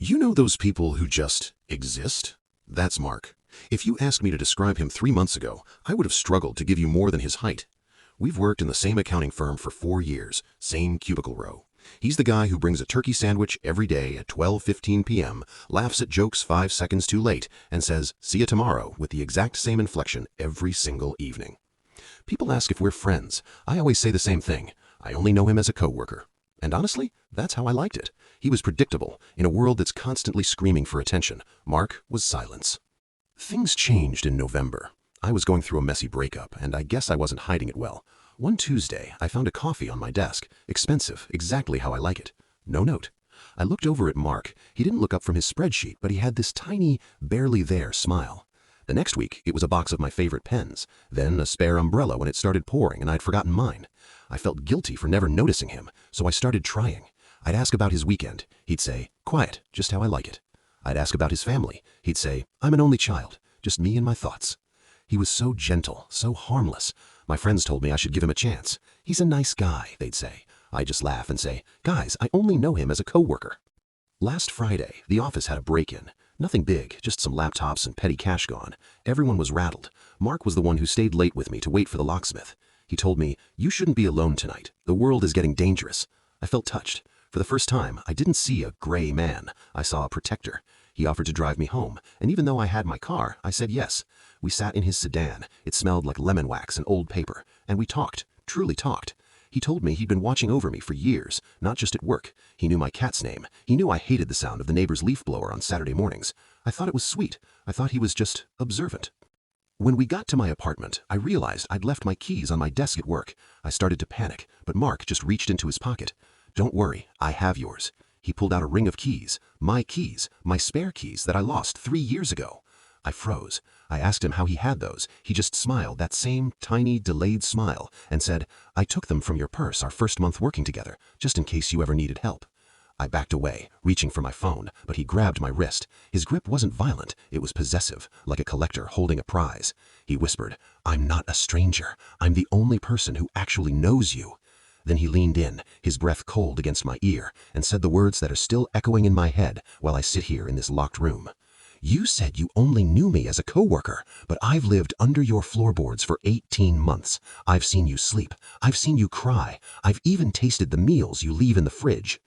You know those people who just exist? That's Mark. If you asked me to describe him 3 months ago, I would have struggled to give you more than his height. We've worked in the same accounting firm for 4 years, same cubicle row. He's the guy who brings a turkey sandwich every day at 12:15 p.m., laughs at jokes 5 seconds too late, and says, "See you tomorrow," with the exact same inflection every single evening. People ask if we're friends. I always say the same thing. I only know him as a coworker. And honestly, that's how I liked it. He was predictable. In a world that's constantly screaming for attention, Mark was silence. Things changed in November. I was going through a messy breakup, and I guess I wasn't hiding it well. One Tuesday, I found a coffee on my desk. Expensive, exactly how I like it. No note. I looked over at Mark. He didn't look up from his spreadsheet, but he had this tiny, barely there smile. The next week, it was a box of my favorite pens. Then a spare umbrella when it started pouring and I'd forgotten mine. I felt guilty for never noticing him, so I started trying. I'd ask about his weekend. He'd say, "Quiet, just how I like it." I'd ask about his family. He'd say, "I'm an only child, just me and my thoughts." He was so gentle, so harmless. My friends told me I should give him a chance. "He's a nice guy," they'd say. I'd just laugh and say, "Guys, I only know him as a coworker." Last Friday, the office had a break-in. Nothing big, just some laptops and petty cash gone. Everyone was rattled. Mark was the one who stayed late with me to wait for the locksmith. He told me, "You shouldn't be alone tonight. The world is getting dangerous." I felt touched. For the first time, I didn't see a gray man. I saw a protector. He offered to drive me home, and even though I had my car, I said yes. We sat in his sedan. It smelled like lemon wax and old paper, and we talked, truly talked. He told me he'd been watching over me for years, not just at work. He knew my cat's name. He knew I hated the sound of the neighbor's leaf blower on Saturday mornings. I thought it was sweet. I thought he was just observant. When we got to my apartment, I realized I'd left my keys on my desk at work. I started to panic, but Mark just reached into his pocket. "Don't worry, I have yours." He pulled out a ring of keys, my spare keys that I lost 3 years ago. I froze. I asked him how he had those. He just smiled, that same tiny, delayed smile, and said, "I took them from your purse our first month working together, just in case you ever needed help." I backed away, reaching for my phone, but he grabbed my wrist. His grip wasn't violent, it was possessive, like a collector holding a prize. He whispered, "I'm not a stranger. I'm the only person who actually knows you." Then he leaned in, his breath cold against my ear, and said the words that are still echoing in my head while I sit here in this locked room. "You said you only knew me as a coworker, but I've lived under your floorboards for 18 months. I've seen you sleep. I've seen you cry. I've even tasted the meals you leave in the fridge."